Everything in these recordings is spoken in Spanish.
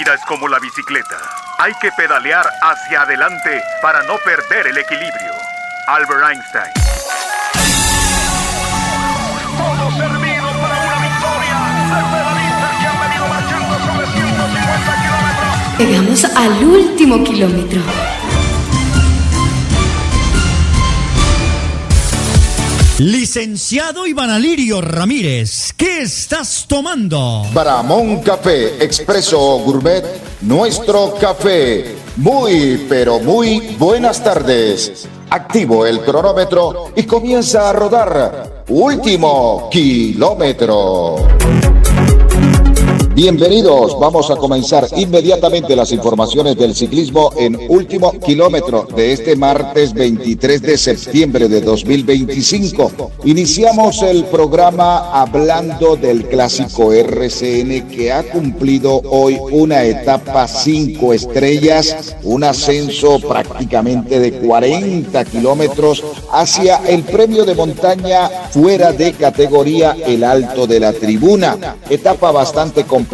vida es como la bicicleta. Hay que pedalear hacia adelante para no perder el equilibrio. Albert Einstein. Todo servido para una victoria de pedalistas que han venido marchando sobre 150 kilómetros. Llegamos al último kilómetro. Licenciado Iván Alirio Ramírez, ¿qué estás tomando? Bramón Café Expreso Gourmet, nuestro café. Muy, pero muy buenas tardes. Activo el cronómetro y comienza a rodar. Último kilómetro. Bienvenidos, vamos a comenzar inmediatamente las informaciones del ciclismo en último kilómetro de este martes 23 de septiembre de 2025. Iniciamos el programa hablando del clásico RCN que ha cumplido hoy una etapa 5 estrellas, un ascenso prácticamente de 40 kilómetros hacia el premio de montaña fuera de categoría el Alto de la Tribuna. Etapa bastante complicada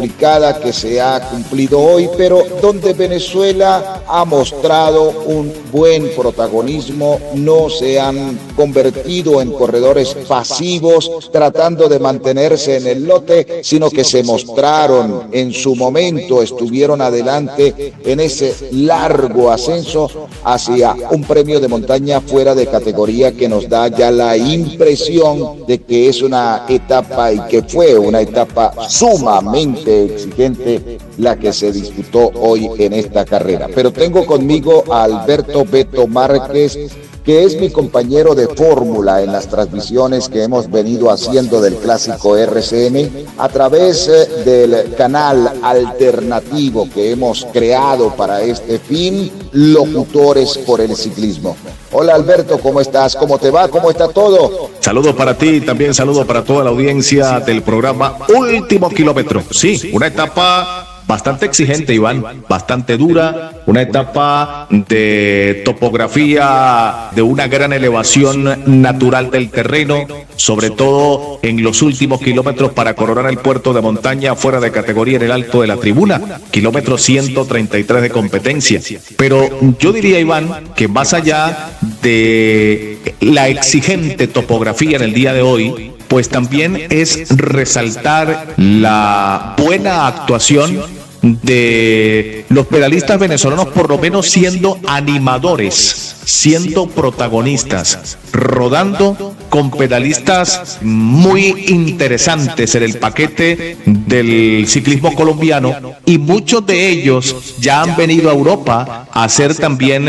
que se ha cumplido hoy, pero donde Venezuela ha mostrado un buen protagonismo, no se han convertido en corredores pasivos tratando de mantenerse en el lote, sino que se mostraron en su momento, estuvieron adelante en ese largo ascenso hacia un premio de montaña fuera de categoría que nos da ya la impresión de que es una etapa y que fue una etapa sumamente exigente la que se disputó hoy en esta carrera. Pero tengo conmigo a Alberto Beto Márquez, que es mi compañero de fórmula en las transmisiones que hemos venido haciendo del clásico RCN a través del canal alternativo que hemos creado para este fin, Locutores por el Ciclismo. Hola Alberto, ¿cómo estás? ¿Cómo te va? ¿Cómo está todo? Saludos para ti y también saludos para toda la audiencia del programa Último Kilómetro. Sí, una etapa bastante exigente, Iván, bastante dura, una etapa de topografía, de una gran elevación natural del terreno, sobre todo en los últimos kilómetros para coronar el puerto de montaña fuera de categoría en el Alto de la Tribuna, kilómetro 133 de competencia. Pero yo diría, Iván, que más allá de la exigente topografía en el día de hoy, pues también es resaltar la buena actuación de los pedalistas venezolanos, por lo menos siendo animadores, siendo protagonistas, rodando con pedalistas muy interesantes en el paquete del ciclismo colombiano, y muchos de ellos ya han venido a Europa a hacer también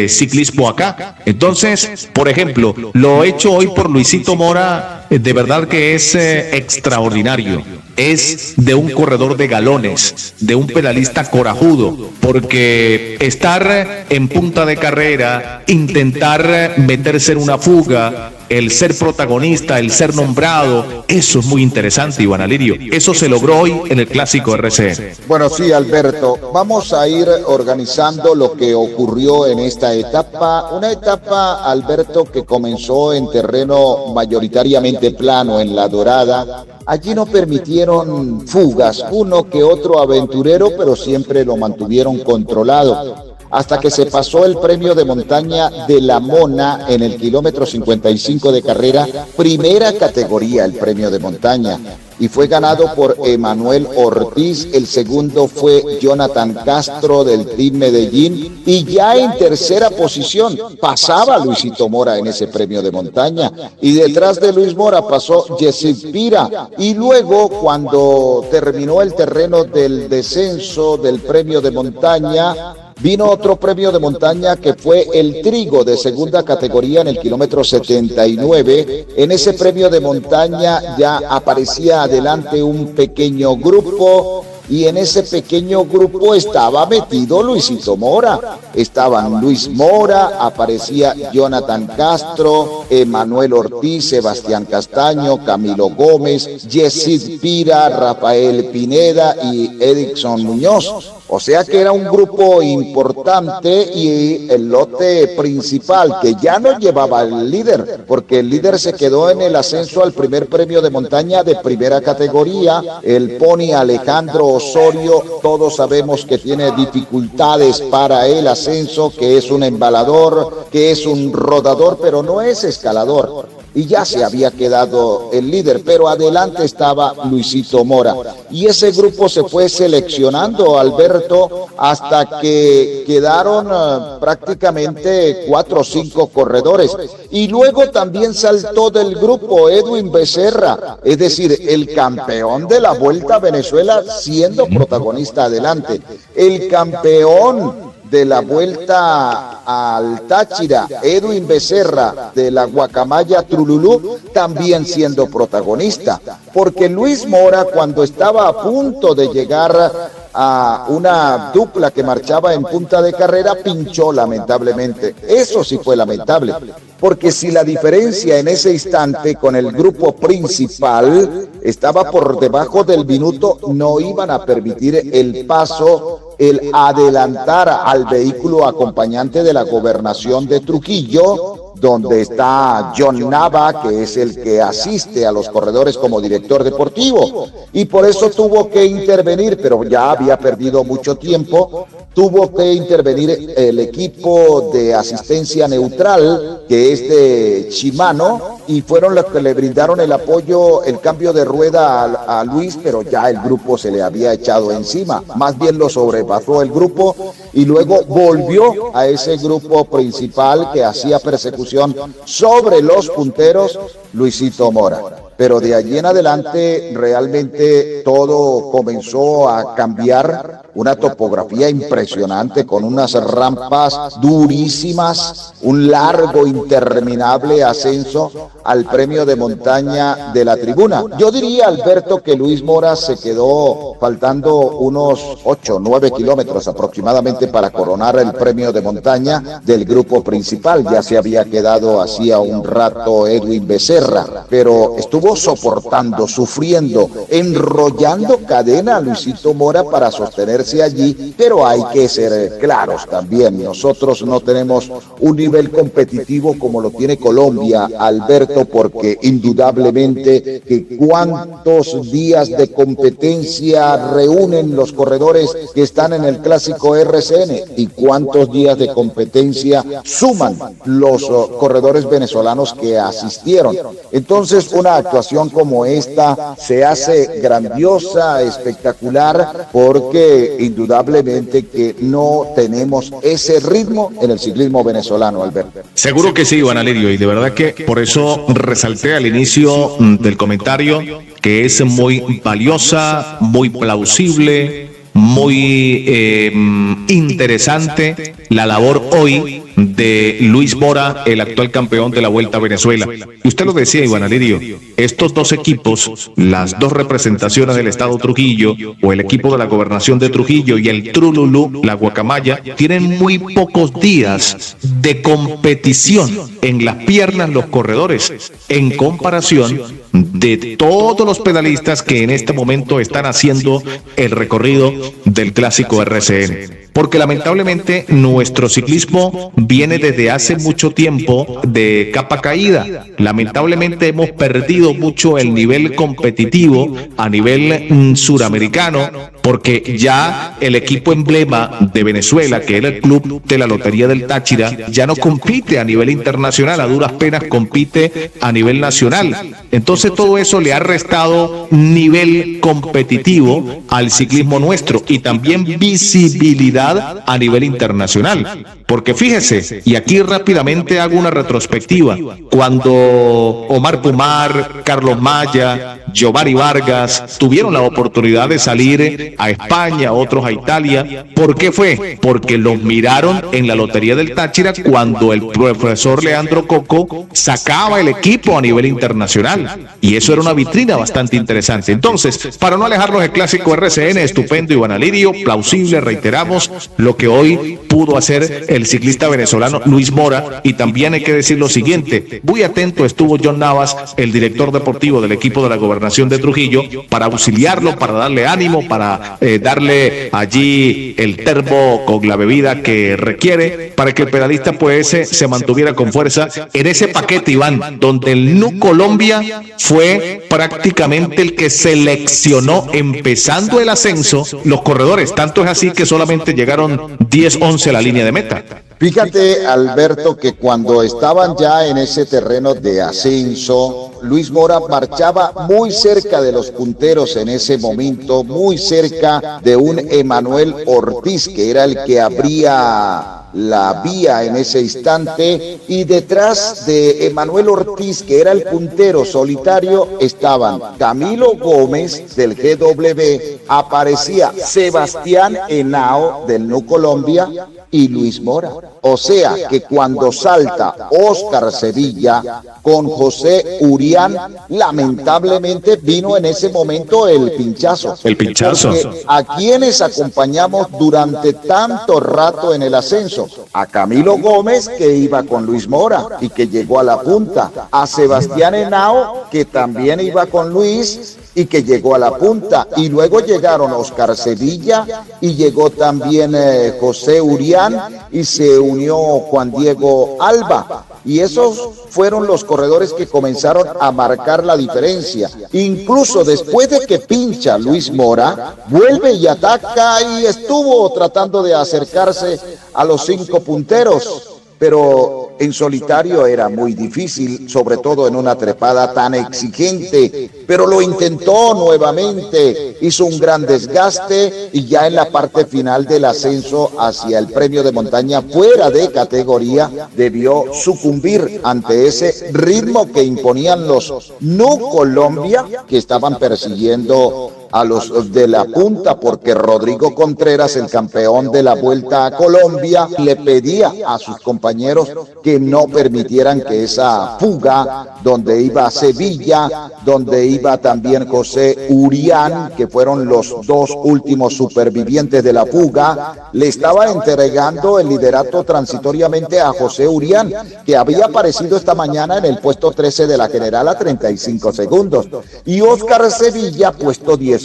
ciclismo acá. Entonces, por ejemplo, lo hecho hoy por Luisito Mora, de verdad que es extraordinario. Es de un corredor de galones, de un pedalista corajudo, porque estar en punta de carrera, intentar meterse en una fuga, el ser protagonista, el ser nombrado, eso es muy interesante, Iván Alirio. Eso se logró hoy en el clásico RCN. Bueno, sí, Alberto, vamos a ir organizando lo que ocurrió en esta etapa. Una etapa, Alberto, que comenzó en terreno mayoritariamente plano, en La Dorada. Allí no permitieron fugas, uno que otro aventurero, pero siempre lo mantuvieron controlado. Hasta que se pasó el premio de montaña de La Mona en el kilómetro 55 de carrera, primera categoría el premio de montaña, y fue ganado por Emanuel Ortiz. El segundo fue Jonathan Castro del Team Medellín, y ya en tercera posición pasaba Luisito Mora en ese premio de montaña, y detrás de Luis Mora pasó Yesid Pira, y luego cuando terminó el terreno del descenso del premio de montaña, vino otro premio de montaña que fue el Trigo de segunda categoría en el kilómetro 79. En ese premio de montaña ya aparecía adelante un pequeño grupo, y en ese pequeño grupo estaba metido Luisito Mora. Estaban Luis Mora, aparecía Jonathan Castro, Emanuel Ortiz, Sebastián Castaño, Camilo Gómez, Yesid Pira, Rafael Pineda y Edison Muñoz. O sea que era un grupo importante, y el lote principal, que ya no llevaba el líder, porque el líder se quedó en el ascenso al primer premio de montaña de primera categoría, el Pony Alejandro Osorio, todos sabemos que tiene dificultades para el ascenso, que es un embalador, que es un rodador, pero no es escalador. Y ya se había quedado el líder, pero adelante estaba Luisito Mora. Y ese grupo se fue seleccionando, Alberto, hasta que quedaron prácticamente 4 o 5 corredores. Y luego también saltó del grupo Edwin Becerra, es decir, el campeón de la Vuelta a Venezuela siendo protagonista adelante. El campeón de la Vuelta al Táchira, Edwin Becerra, de la Guacamaya Trululú, también siendo protagonista, porque Luis Mora, cuando estaba a punto de llegar a una dupla que marchaba en punta de carrera, pinchó lamentablemente. Eso sí fue lamentable, porque si la diferencia en ese instante con el grupo principal estaba por debajo del minuto, no iban a permitir el paso, el adelantar al vehículo acompañante de la gobernación de Trujillo, donde está John Nava, que es el que asiste a los corredores como director deportivo, y por eso tuvo que intervenir, pero ya había perdido mucho tiempo. Tuvo que intervenir el equipo de asistencia neutral, que es de Shimano, y fueron los que le brindaron el apoyo, el cambio de rueda a Luis, pero ya el grupo se le había echado encima, más bien lo sobrepasó el grupo, y luego volvió a ese grupo principal que hacía persecución sobre los punteros, Luisito Mora. Pero de allí en adelante realmente todo comenzó a cambiar, una topografía impresionante con unas rampas durísimas, un largo interminable ascenso al premio de montaña de la tribuna. Yo diría, Alberto, que Luis Mora se quedó faltando unos 8 o 9 kilómetros aproximadamente para coronar el premio de montaña del grupo principal. Ya se había quedado hacía un rato Edwin Becerra, pero estuvo soportando, sufriendo, enrollando cadena a Luisito Mora para sostenerse allí, pero hay que ser claros también, nosotros no tenemos un nivel competitivo como lo tiene Colombia, Alberto, porque indudablemente que cuántos días de competencia reúnen los corredores que están en el clásico RCN y cuántos días de competencia suman los corredores venezolanos que asistieron. Entonces, una actuación como esta se hace grandiosa, espectacular, porque indudablemente que no tenemos ese ritmo en el ciclismo venezolano, Alberto. Seguro que sí, Iván Alirio, y de verdad que por eso resalté al inicio del comentario que es muy valiosa, muy plausible, muy interesante la labor hoy de Luis Mora, el actual campeón de la Vuelta a Venezuela. Y usted lo decía, Iván Alirio, estos dos equipos, las dos representaciones del estado Trujillo, o el equipo de la gobernación de Trujillo y el Trululú, la Guacamaya, tienen muy pocos días de competición en las piernas los corredores, en comparación de todos los pedalistas que en este momento están haciendo el recorrido del clásico RCN. Porque lamentablemente nuestro ciclismo viene desde hace mucho tiempo de capa caída. Lamentablemente hemos perdido mucho el nivel competitivo a nivel suramericano, porque ya el equipo emblema de Venezuela, que era el Club de la Lotería del Táchira, ya no compite a nivel internacional, a duras penas compite a nivel nacional. Entonces todo eso le ha restado nivel competitivo al ciclismo nuestro y también visibilidad a nivel internacional. Porque fíjese, y aquí rápidamente hago una retrospectiva, cuando Omar Pumar, Carlos Maya, Giovanni Vargas tuvieron la oportunidad de salir a España, otros a Italia, ¿por qué fue? Porque los miraron en la Lotería del Táchira cuando el profesor Leandro Coco sacaba el equipo a nivel internacional, y eso era una vitrina bastante interesante. Entonces, para no alejarnos del clásico RCN, estupendo, Iván Alirio, plausible, reiteramos lo que hoy pudo hacer el el ciclista venezolano Luis Mora. Y también hay que decir lo siguiente, muy atento estuvo John Navas, el director deportivo del equipo de la Gobernación de Trujillo, para auxiliarlo, para darle ánimo, para darle allí el termo con la bebida que requiere, para que el pedalista pues se mantuviera con fuerza en ese paquete, Iván, donde el NU Colombia fue prácticamente el que seleccionó, empezando el ascenso, los corredores. Tanto es así que solamente llegaron 10-11 a la línea de meta. Fíjate, Alberto, que cuando estaban ya en ese terreno de ascenso, Luis Mora marchaba muy cerca de los punteros en ese momento, muy cerca de un Emanuel Ortiz, que era el que abría la vía en ese instante, y detrás de Emanuel Ortiz, que era el puntero solitario, estaban Camilo Gómez del GW, aparecía Sebastián Henao del NU Colombia y Luis Mora. O sea que cuando salta Óscar Sevilla con José Urián, lamentablemente vino en ese momento el pinchazo. El pinchazo. Porque a quienes acompañamos durante tanto rato en el ascenso, a Camilo Gómez, que iba con Luis Mora y que llegó a la punta, a Sebastián Henao, que también iba con Luis y que llegó a la punta, y luego llegaron Óscar Sevilla y llegó también José Urián y se unió Juan Diego Alba, y esos fueron los corredores que comenzaron a marcar la diferencia. Incluso después de que pincha Luis Mora, vuelve y ataca y estuvo tratando de acercarse a los 5 punteros, pero en solitario era muy difícil, sobre todo en una trepada tan exigente, pero lo intentó nuevamente, hizo un gran desgaste y ya en la parte final del ascenso hacia el premio de montaña fuera de categoría debió sucumbir ante ese ritmo que imponían los NU Colombia, que estaban persiguiendo a los de la punta, porque Rodrigo Contreras, el campeón de la Vuelta a Colombia, le pedía a sus compañeros que no permitieran que esa fuga, donde iba Sevilla, donde iba también José Urián, que fueron los 2 últimos supervivientes de la fuga, le estaba entregando el liderato transitoriamente a José Urián, que había aparecido esta mañana en el puesto 13 de la general a 35 segundos, y Óscar Sevilla, puesto 18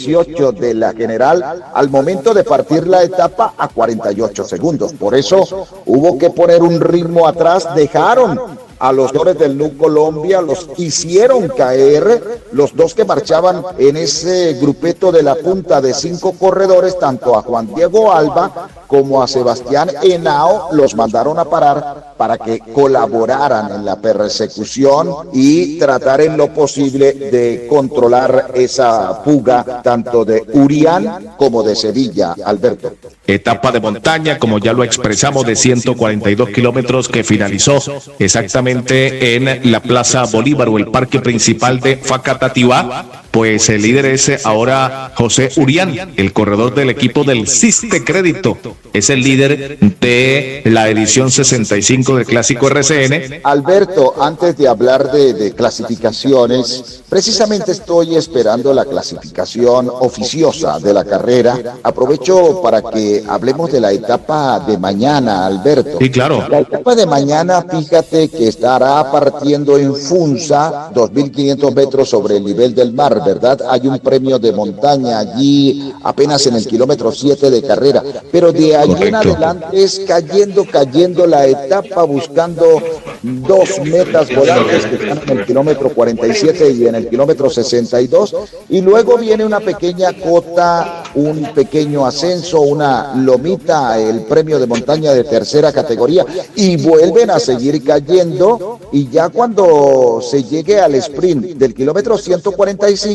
de la general, al momento de partir la etapa a 48 segundos. Por eso hubo que poner un ritmo atrás, dejaron a los jugadores del NU Colombia, los hicieron caer, los 2 que marchaban en ese grupeto de la punta de 5 corredores, tanto a Juan Diego Alba como a Sebastián Henao, los mandaron a parar para que colaboraran en la persecución y tratar en lo posible de controlar esa fuga tanto de Urián como de Sevilla, Alberto. Etapa de montaña, como ya lo expresamos, de 142 kilómetros que finalizó exactamente en la Plaza Bolívar o el parque principal de Facatativá. Pues el líder es ahora José Urián, el corredor del equipo del Siste Crédito. Es el líder de la edición 65 del Clásico RCN. Alberto, antes de hablar de clasificaciones, precisamente estoy esperando la clasificación oficiosa de la carrera. Aprovecho para que hablemos de la etapa de mañana, Alberto. Sí, claro. La etapa de mañana, fíjate que estará partiendo en Funza, 2.500 metros sobre el nivel del mar, ¿verdad? Hay un premio de montaña allí apenas en el kilómetro 7 de carrera, pero de allí en adelante es cayendo la etapa, buscando 2 metas volantes que están en el kilómetro 47 y en el kilómetro 62, y luego viene una pequeña cota, un pequeño ascenso, una lomita, el premio de montaña de tercera categoría, y vuelven a seguir cayendo, y ya cuando se llegue al sprint del kilómetro 145,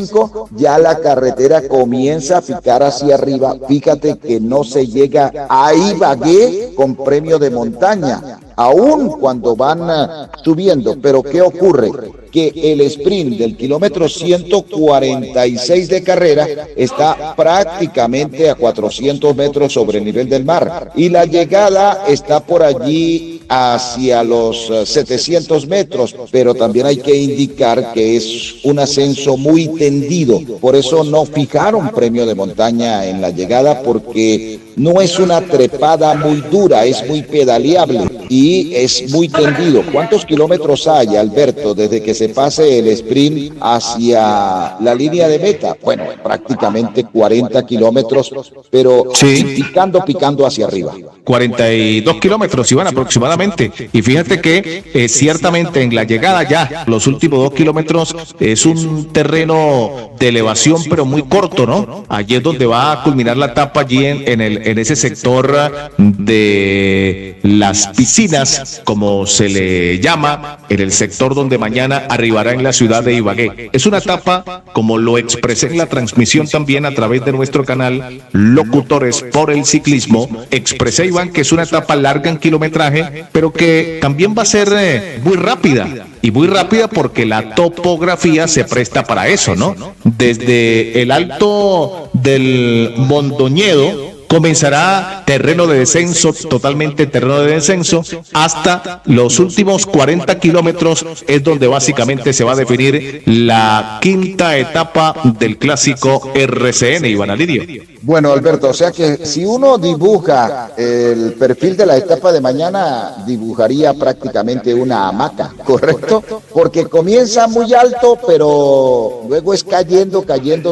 ya la carretera comienza a picar hacia arriba. Fíjate que no se llega a Ibagué con premio de montaña, aún cuando van subiendo. Pero ¿qué ocurre? Que el sprint del kilómetro 146 de carrera está prácticamente a 400 metros sobre el nivel del mar, y la llegada está por allí hacia los 700 metros, pero también hay que indicar que es un ascenso muy tendido. Por eso no fijaron premio de montaña en la llegada, porque no es una trepada muy dura, es muy pedaleable y es muy tendido. ¿Cuántos kilómetros hay, Alberto, desde que se pase el sprint hacia la línea de meta? Bueno, prácticamente 40 kilómetros, pero sí, picando hacia arriba. 42 kilómetros, Iván, aproximadamente. Y fíjate que ciertamente en la llegada ya, los últimos 2 kilómetros, es un terreno de elevación, pero muy corto, ¿no? Allí es donde va a culminar la etapa, allí en ese sector de las piscinas, como se le llama, en el sector donde mañana arribará en la ciudad de Ibagué. Es una etapa, como lo expresé en la transmisión también a través de nuestro canal Locutores por el Ciclismo, expresé, Iván, que es una etapa larga en kilometraje, pero que también va a ser muy rápida. Y muy rápida porque la topografía se presta para eso, ¿no? Desde el alto del Mondoñedo comenzará terreno de descenso, totalmente terreno de descenso, hasta los últimos 40 kilómetros es donde básicamente se va a definir la quinta etapa del clásico RCN, Iván Alirio. Bueno, Alberto, o sea que si uno dibuja el perfil de la etapa de mañana, dibujaría prácticamente una hamaca, ¿correcto? Porque comienza muy alto, pero luego es cayendo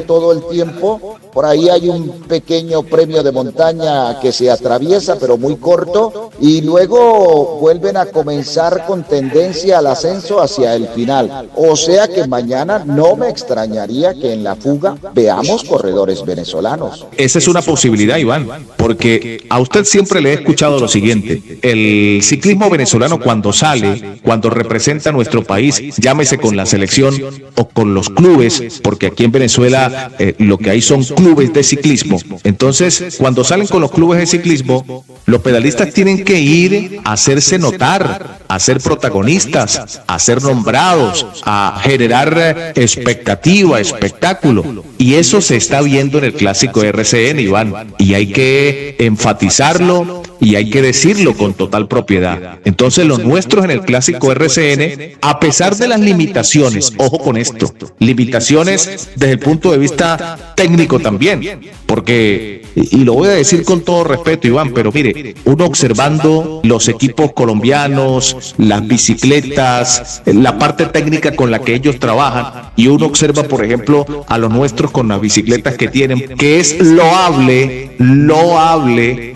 todo el tiempo. Por ahí hay un pequeño premio de montaña que se atraviesa, pero muy corto, y luego vuelven a comenzar con tendencia al ascenso hacia el final. O sea que mañana no me extrañaría que en la fuga veamos corredores venezolanos. Esa es una posibilidad, Iván, porque a usted siempre le he escuchado lo siguiente: el ciclismo venezolano cuando sale, cuando representa a nuestro país, llámese con la selección o con los clubes, porque aquí en Venezuela lo que hay son clubes de ciclismo. Entonces, cuando salen con los clubes de ciclismo, los pedalistas tienen que ir a hacerse notar, a ser protagonistas, a ser nombrados, a generar expectativa, espectáculo. Y eso se está viendo en el clásico RCN, Iván, y hay que enfatizarlo y hay que decirlo con total propiedad. Entonces, los nuestros en el clásico RCN, a pesar de las limitaciones, ojo con esto, limitaciones desde el punto de vista técnico también, porque, y lo voy a decir con todo respeto, Iván, pero mire, uno observando los equipos colombianos, las bicicletas, la parte técnica con la que ellos trabajan, y uno observa, por ejemplo, a los nuestros con las bicicletas que tienen, que es loable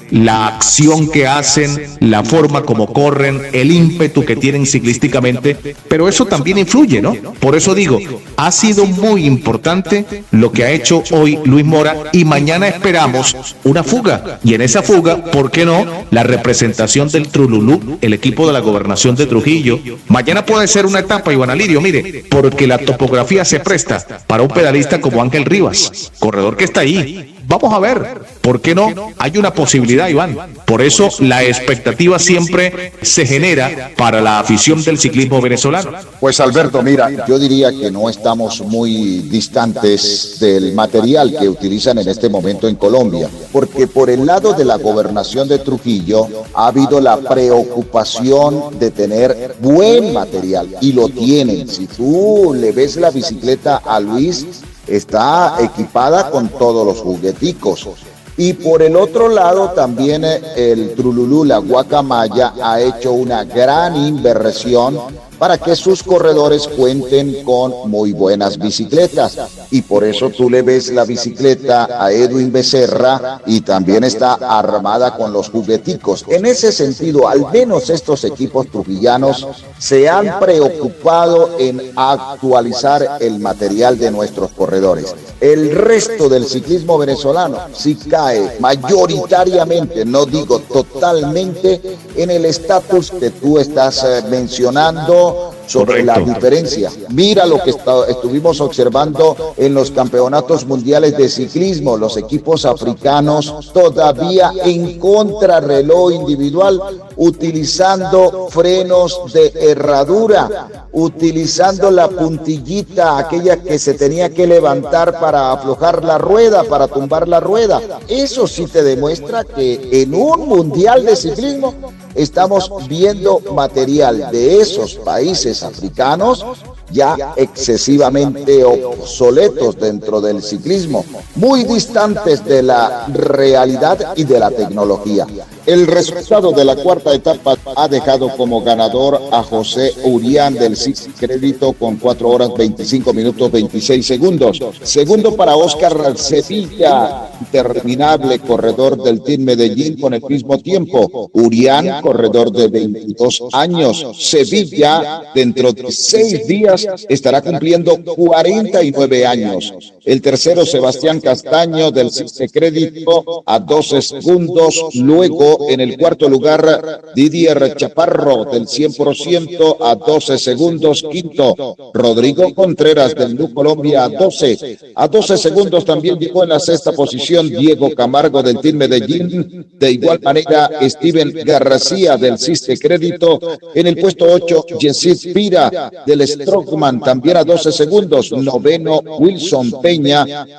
la acción que hacen, la forma como corren, el ímpetu que tienen ciclísticamente, pero eso también influye, ¿no? Por eso digo, ha sido muy importante lo que ha hecho hoy Luis Mora, y mañana esperamos una fuga, y en esa fuga, ¿por qué no?, la representación del Trululú, el equipo de la gobernación de Trujillo. Mañana puede ser una etapa, Iván Alirio, mire, porque la topografía se presta para un pedalista como Ángel Rivas, corredor que está ahí. Vamos a ver, ¿por qué no? Hay una posibilidad, Iván. Por eso la expectativa siempre se genera para la afición del ciclismo venezolano. Pues Alberto, mira, yo diría que no estamos muy distantes del material que utilizan en este momento en Colombia, porque por el lado de la gobernación de Trujillo ha habido la preocupación de tener buen material, y lo tienen. Si tú le ves la bicicleta a Luis, está equipada con todos los jugueticos. Y por el otro lado también el Trululú, la Guacamaya, ha hecho una gran inversión para que sus corredores cuenten con muy buenas bicicletas. Y por eso tú le ves la bicicleta a Edwin Becerra y también está armada con los jugueticos. En ese sentido, al menos estos equipos trujillanos se han preocupado en actualizar el material de nuestros corredores. El resto del ciclismo venezolano sí cae mayoritariamente, no digo totalmente, en el estatus que tú estás mencionando sobre la diferencia. Mira lo que estuvimos observando en los campeonatos mundiales de ciclismo, los equipos africanos todavía en contrarreloj individual, utilizando frenos de herradura, utilizando la puntillita, aquella que se tenía que levantar para aflojar la rueda, para tumbar la rueda. Eso sí te demuestra que en un mundial de ciclismo estamos viendo material de esos países africanos ya excesivamente obsoletos dentro del ciclismo, muy distantes de la realidad y de la tecnología. El resultado de la cuarta etapa ha dejado como ganador a José Urián del Ciclista Crédito con 4 horas 25 minutos 26 segundos. Segundo para Óscar Sevilla, interminable corredor del Team Medellín con el mismo tiempo. Urián, corredor de 22 años. Sevilla, dentro de 6 días, estará cumpliendo 49 años. El tercero, Sebastián Castaño del Ciclista Crédito a 12 segundos. Luego, en el cuarto lugar, Didier Chaparro del 100% a 12 segundos. Quinto, Rodrigo Contreras del NU Colombia a 12. A 12 segundos también llegó en la sexta posición Diego Camargo del Team Medellín. De igual manera, Steven García del Ciste Crédito. En el puesto 8, Yesid Pira del Strockman también a 12 segundos. Noveno, Wilson Peña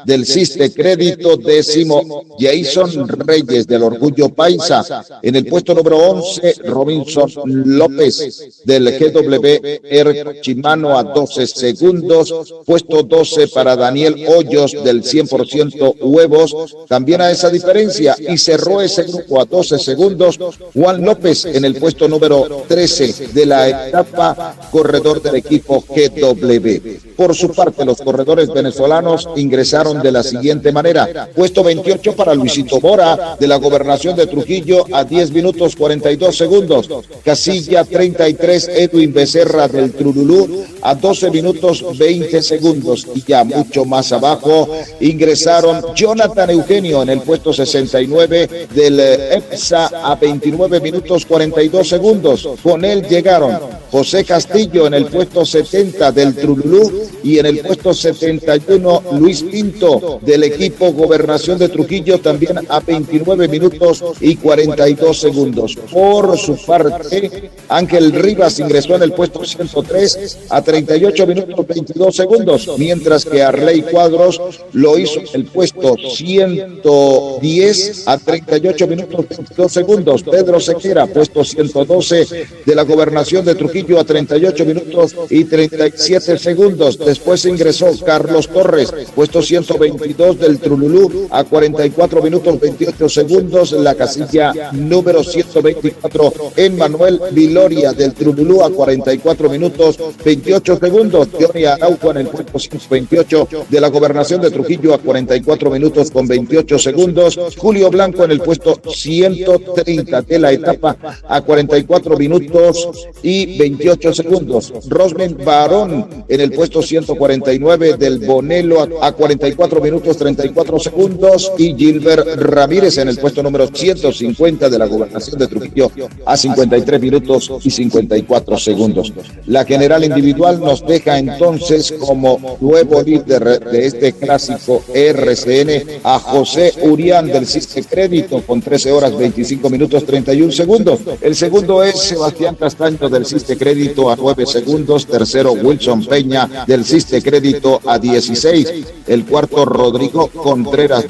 del Ciste Crédito. Décimo, Jason Reyes del Orgullo Paisa. En el puesto número 11, Robinson López del GWR Chimano a 12 segundos. Puesto 12 para Daniel Hoyos del 100% Huevos, también a esa diferencia. Y cerró ese grupo a 12 segundos Juan López en el puesto número 13 de la etapa, corredor del equipo GW. Por su parte, los corredores venezolanos ingresaron de la siguiente manera. Puesto 28 para Luisito Mora de la Gobernación de Trujillo a 10 minutos 42 segundos. Casilla 33, Edwin Becerra del Trululú a 12 minutos 20 segundos. Y ya mucho más abajo ingresaron Jonathan Eugenio en el puesto 69 del EPSA a 29 minutos 42 segundos. Con él llegaron José Castillo en el puesto 70 del Trululú y en el puesto 71 Luis Pinto del equipo Gobernación de Trujillo también a 29 minutos y 42 segundos. Por su parte, Ángel Rivas ingresó en el puesto 103 a 38 minutos 22 segundos, mientras que Arley Cuadros lo hizo en el puesto 110 a 38 minutos 22 segundos. Pedro Sequera, puesto 112 de la Gobernación de Trujillo a 38 minutos y 37 segundos. Después ingresó Carlos Torres, puesto 122 del Trululú a 44 minutos 28 segundos. La casilla número 124 en Manuel Viloria del Trululú a 44 minutos 28 segundos. Johnny Araujo en el puesto 128 de la Gobernación de Trujillo a 44 minutos con 28 segundos. Julio Blanco en el puesto 130 de la etapa a 44 minutos y 28 segundos. Rosmen Barón en el puesto 149 del Bonelo a 44 minutos 34 segundos. Y Gilbert Ramírez en el puesto número 150 de la Gobernación de Trujillo a 53 minutos y 54 segundos. La general individual nos deja entonces como nuevo líder de este clásico RCN a José Urián del Ciste Crédito con 13 horas 25 minutos 31 segundos. El segundo es Sebastián Castaño del Ciste Crédito a 9 segundos. Tercero, Wilson Peña del Ciste Crédito a 16. El cuarto, Rodrigo Contreras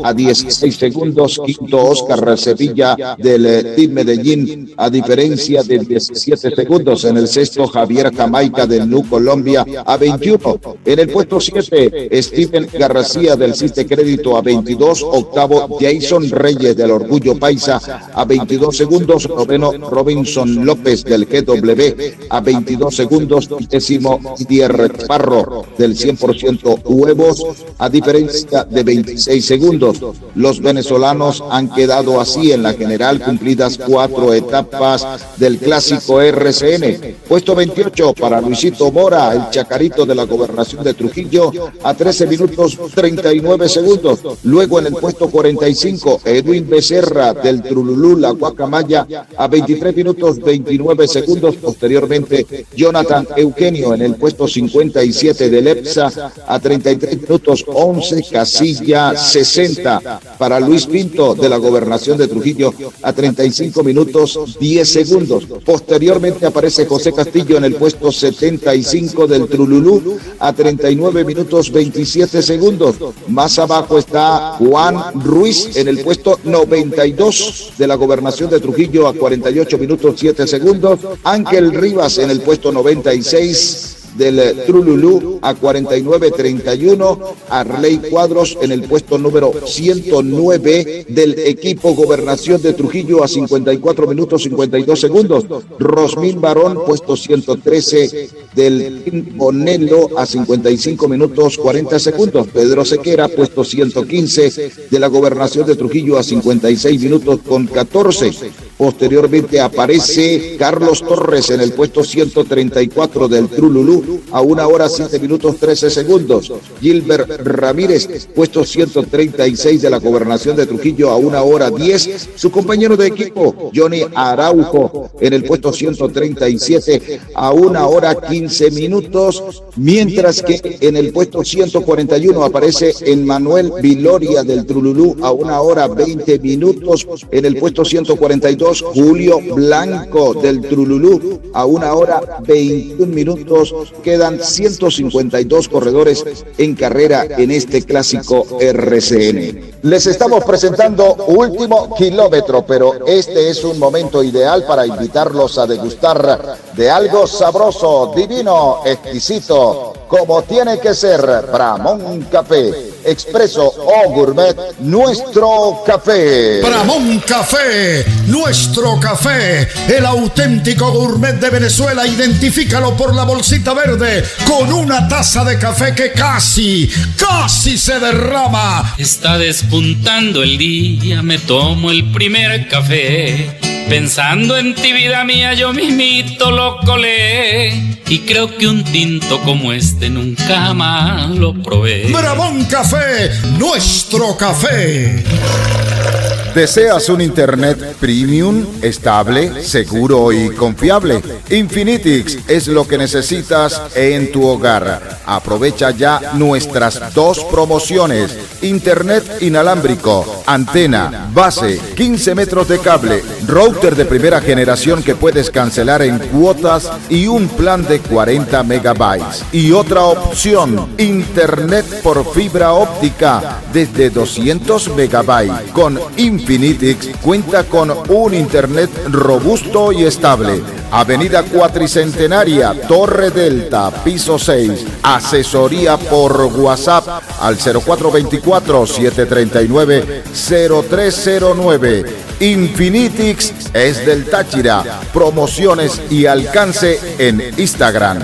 a 16 segundos. Quinto, Óscar Sevilla del Team Medellín a diferencia de 17 segundos. En el sexto, Javier Jamaica del NU Colombia a 21. En el puesto 7, Steven García del Ciste Crédito a 22. Octavo, Jason Reyes del Orgullo Paisa a 22 segundos. Noveno, Robinson López del GW a 22 segundos. Décimo, Didier Chaparro del 100% Huevos a diferencia de 26 segundos. Los venezolanos han quedado así en la general, cumplidas 4 etapas del clásico RCN. Puesto 28 para Luisito Mora, el Chacarito de la Gobernación de Trujillo a 13 minutos 39 segundos. Luego en el puesto 45, Edwin Becerra del Trululú, la Guacamaya a 23 minutos 29 segundos. Posteriormente, Jonathan Eugenio en el puesto 57 del EPSA a 33 minutos 11, casilla 60. Para Luis Pinto de la Gobernación de Trujillo a 35 minutos 10 segundos. Posteriormente aparece José Castillo en el puesto 75 del Trululú a 39 minutos 27 segundos. Más abajo está Juan Ruiz en el puesto 92 de la Gobernación de Trujillo a 48 minutos 7 segundos. Ángel Rivas en el puesto 96 del Trululú a 49.31, Arley Cuadros en el puesto número 109 del equipo Gobernación de Trujillo a 54 minutos 52 segundos, Rosmín Barón puesto 113 del Bonelo a 55 minutos 40 segundos, Pedro Sequera puesto 115 de la Gobernación de Trujillo a 56 minutos con 14. Posteriormente aparece Carlos Torres en el puesto 134 del Trululú a 1 hora 7 minutos 13 segundos. Gilbert Ramírez, puesto 136 de la Gobernación de Trujillo a 1 hora 10. Su compañero de equipo, Johnny Araujo, en el puesto 137 a 1 hora 15 minutos. Mientras que en el puesto 141 aparece Emmanuel Viloria del Trululú a 1 hora 20 minutos. En el puesto 142, Julio Blanco del Trululú a 1 hora 21 minutos. Quedan 152 corredores en carrera en este clásico RCN. Les estamos presentando Último Kilómetro, pero este es un momento ideal para invitarlos a degustar de algo sabroso, divino, exquisito, como tiene que ser Bramón Café, expreso o gourmet, nuestro café. Bramón Café, nuestro café, el auténtico gourmet de Venezuela. Identifícalo por la bolsita verde con una taza de café que casi se derrama. Está despuntando el día, me tomo el primer café. Pensando en ti, vida mía, yo mismito lo colé. Y creo que un tinto como este nunca más lo probé. Bramón Café, nuestro café. ¿Deseas un internet premium, estable, seguro y confiable? Infinitix es lo que necesitas en tu hogar. Aprovecha ya nuestras 2 promociones. Internet inalámbrico, antena, base, 15 metros de cable, router de primera generación que puedes cancelar en cuotas y un plan de 40 megabytes. Y otra opción, internet por fibra óptica desde 200 megabytes. Con Infinitix cuenta con un internet robusto y estable. Avenida Cuatricentenaria, Torre Delta, piso 6. Asesoría por WhatsApp al 0424-739-0309. Infinitix es del Táchira. Promociones y alcance en Instagram,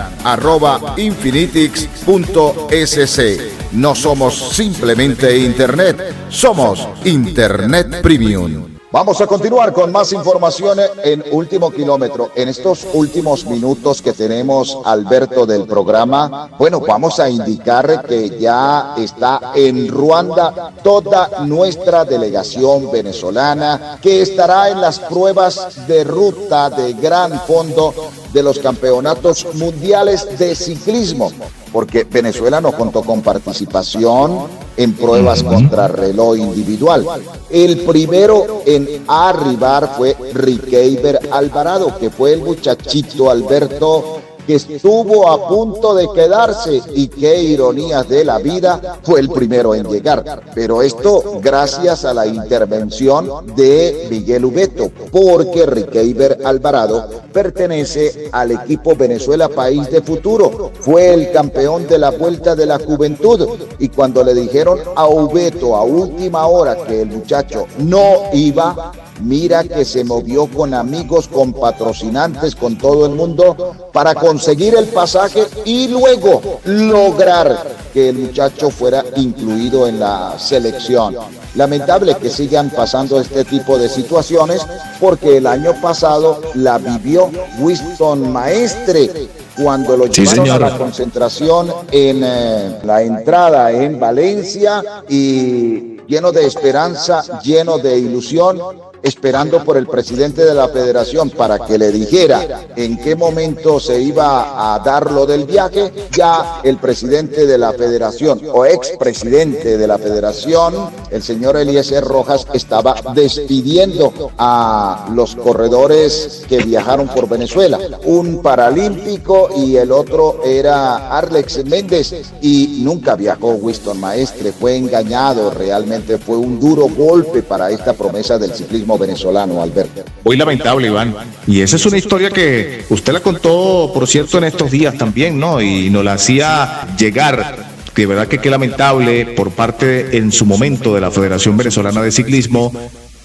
@infinitix.sc. No somos simplemente Internet, somos Internet Premium. Vamos a continuar con más información en Último Kilómetro. En estos últimos minutos que tenemos, Alberto, del programa, bueno, vamos a indicar que ya está en Ruanda toda nuestra delegación venezolana que estará en las pruebas de ruta de gran fondo de los campeonatos mundiales de ciclismo, porque Venezuela no contó con participación en pruebas contrarreloj individual. El primero en arribar fue Riqueiber Alvarado, que fue el muchachito, Alberto, que estuvo a punto de quedarse, y qué ironías de la vida, fue el primero en llegar. Pero esto gracias a la intervención de Miguel Ubeto, porque Riqueiber Alvarado pertenece al equipo Venezuela País de Futuro. Fue el campeón de la Vuelta de la Juventud, y cuando le dijeron a Ubeto a última hora que el muchacho no iba, mira que se movió con amigos, con patrocinantes, con todo el mundo para conseguir el pasaje y luego lograr que el muchacho fuera incluido en la selección. Lamentable que sigan pasando este tipo de situaciones, porque el año pasado la vivió Winston Maestre cuando lo llevaron a la concentración en la entrada en Valencia, y lleno de esperanza, lleno de ilusión, esperando por el presidente de la federación para que le dijera en qué momento se iba a dar lo del viaje, ya el presidente de la federación o expresidente de la federación, el señor Eliezer Rojas, estaba despidiendo a los corredores que viajaron por Venezuela, un paralímpico y el otro era Alex Méndez, y nunca viajó Winston Maestre, fue engañado, realmente fue un duro golpe para esta promesa del ciclismo venezolano, Alberto. Muy lamentable, Iván. Y esa es una historia que usted la contó, por cierto, en estos días también, ¿no? Y nos la hacía llegar. De verdad que qué lamentable por parte en su momento de la Federación Venezolana de Ciclismo.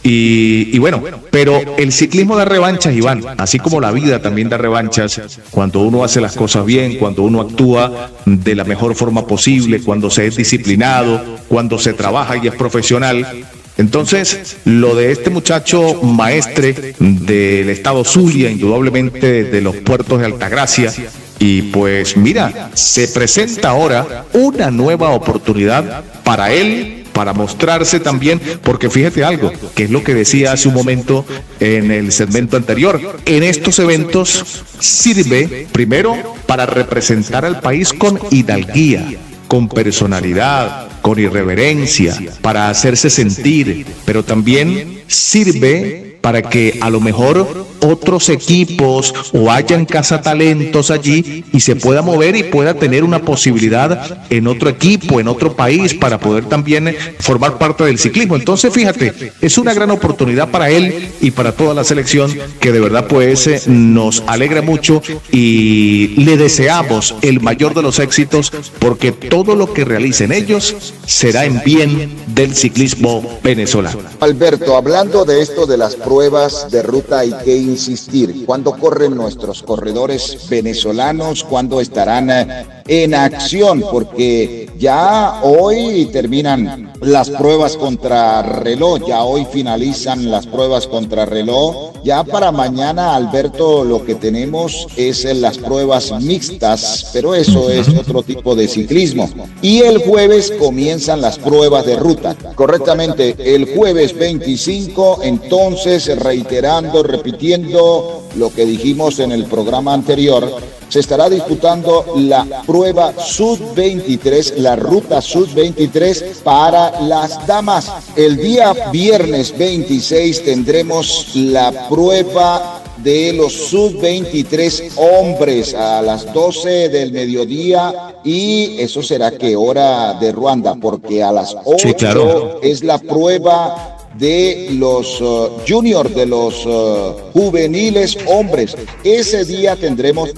Y bueno, pero el ciclismo da revanchas, Iván, así como la vida también da revanchas cuando uno hace las cosas bien, cuando uno actúa de la mejor forma posible, cuando se es disciplinado, cuando se trabaja y es profesional. Entonces, lo de este muchacho Maestre del estado Zulia, indudablemente de los puertos de Altagracia, y pues mira, se presenta ahora una nueva oportunidad para él, para mostrarse también, porque fíjate algo, que es lo que decía hace un momento en el segmento anterior. En estos eventos sirve primero para representar al país con hidalguía, con personalidad, con irreverencia, para hacerse sentir, pero también sirve para que a lo mejor otros equipos o hayan cazatalentos allí y se pueda mover y pueda tener una posibilidad en otro equipo, en otro país, para poder también formar parte del ciclismo. Entonces, fíjate, es una gran oportunidad para él y para toda la selección, que de verdad pues nos alegra mucho y le deseamos el mayor de los éxitos, porque todo lo que realicen ellos será en bien del ciclismo venezolano. Alberto, hablando de esto de las pruebas de ruta, hay que insistir. ¿Cuándo corren nuestros corredores venezolanos? ¿Cuándo estarán en acción? Porque ya hoy terminan las pruebas contrarreloj, ya hoy finalizan las pruebas contrarreloj. Ya para mañana, Alberto, lo que tenemos es las pruebas mixtas, pero eso es otro tipo de ciclismo. Y el jueves comienzan las pruebas de ruta. Correctamente, el jueves 25, entonces, reiterando, repitiendo lo que dijimos en el programa anterior, se estará disputando la prueba Sub-23, la ruta Sub-23 para las damas. El día viernes 26 tendremos la prueba de los Sub-23 hombres a las 12 del mediodía, y eso será que hora de Ruanda, porque a las 8 sí, claro, es la prueba de los juniors, de los juveniles hombres. Ese día tendremos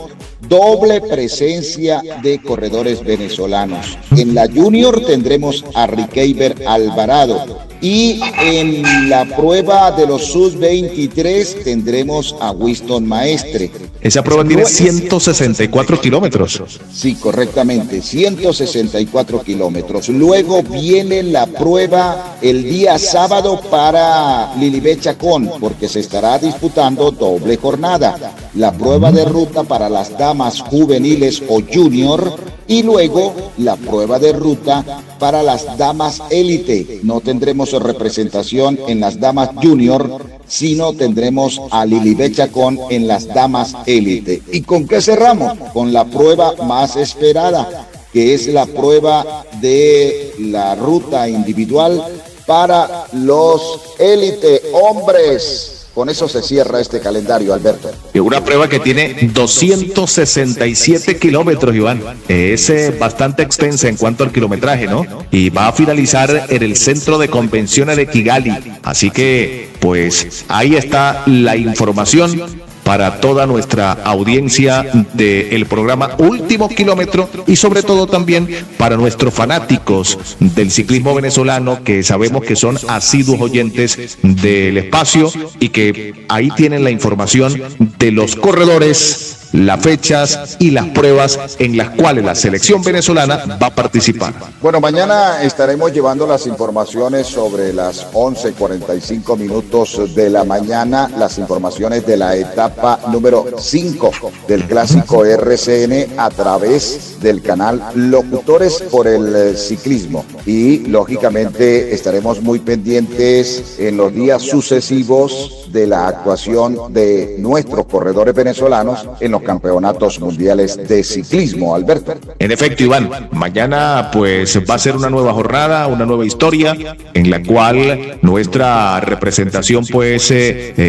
doble presencia de corredores venezolanos. En la junior tendremos a Riqueiber Alvarado, y en la prueba de los Sub-23 tendremos a Winston Maestre. Esa prueba tiene 164 kilómetros. Sí, correctamente, 164 kilómetros. Luego viene la prueba el día sábado para Lilibet Chacón, porque se estará disputando doble jornada. La prueba de ruta para las damas juveniles o junior, y luego la prueba de ruta para las damas élite. No tendremos representación en las damas junior, sino tendremos a Lilibet Chacón en las damas élite. ¿Y con qué cerramos? Con la prueba más esperada, que es la prueba de la ruta individual para los élite hombres. Con eso se cierra este calendario, Alberto. Y una prueba que tiene 267 kilómetros, Iván. Es bastante extensa en cuanto al kilometraje, ¿no? Y va a finalizar en el centro de convenciones de Kigali. Así que, pues, ahí está la información para toda nuestra audiencia del programa Último Kilómetro, y sobre todo también para nuestros fanáticos del ciclismo venezolano, que sabemos que son asiduos oyentes del espacio y que ahí tienen la información de los corredores las fechas y las pruebas en las cuales la selección venezolana va a participar. Bueno, mañana estaremos llevando las informaciones sobre las 11:45 minutos de la mañana, las informaciones de la etapa número 5 del Clásico RCN a través del canal Locutores por el Ciclismo. Y lógicamente estaremos muy pendientes en los días sucesivos de la actuación de nuestros corredores venezolanos en los campeonatos mundiales de ciclismo, Alberto. En efecto, Iván, mañana pues va a ser una nueva jornada, una nueva historia en la cual nuestra representación pues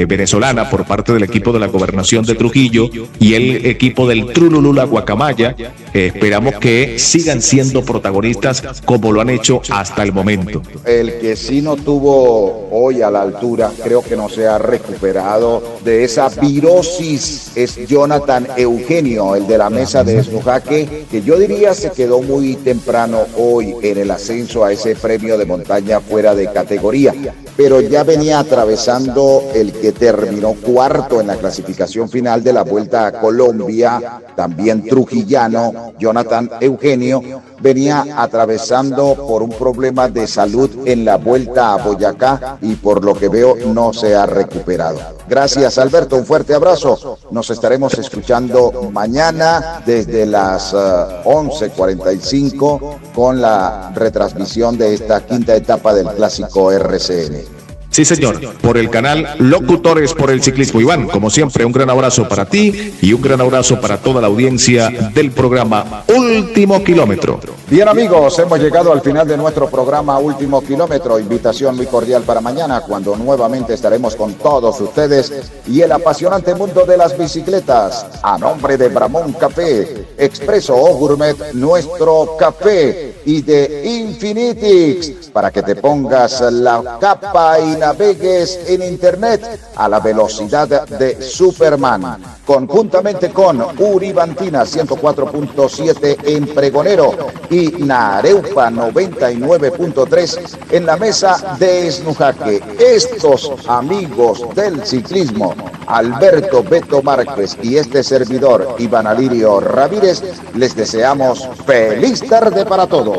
venezolana por parte del equipo de la Gobernación de Trujillo y el equipo del Trululula Guacamaya, esperamos que sigan siendo protagonistas como lo han hecho hasta el momento. El que sí no tuvo hoy a la altura, creo que no se ha recuperado de esa virosis, es Jonathan Eugenio, el de la mesa de Esnujaque, que yo diría se quedó muy temprano hoy en el ascenso a ese premio de montaña fuera de categoría, pero ya venía atravesando el que terminó cuarto en la clasificación final de la Vuelta a Colombia, también trujillano, Jonathan Eugenio, venía atravesando por un problema de salud en la Vuelta a Boyacá y por lo que veo no se ha recuperado. Gracias, Alberto, un fuerte abrazo. Nos estaremos escuchando mañana desde las 11:45 con la retransmisión de esta quinta etapa del Clásico RCN. Sí, señor, por el canal Locutores por el Ciclismo. Iván, como siempre, un gran abrazo para ti y un gran abrazo para toda la audiencia del programa Último Kilómetro. Bien, amigos, hemos llegado al final de nuestro programa Último Kilómetro. Invitación muy cordial para mañana, cuando nuevamente estaremos con todos ustedes y el apasionante mundo de las bicicletas. A nombre de Bramón Café, Expreso o Gourmet, nuestro café, y de Infinitix, para que te pongas la capa y navegues en internet a la velocidad de Superman, conjuntamente con Uribantina 104.7 en Pregonero y Nareupa 99.3 en la mesa de Esnujaque. Estos amigos del ciclismo, Alberto Beto Márquez y este servidor Iván Alirio Ramírez, les deseamos feliz tarde para todos.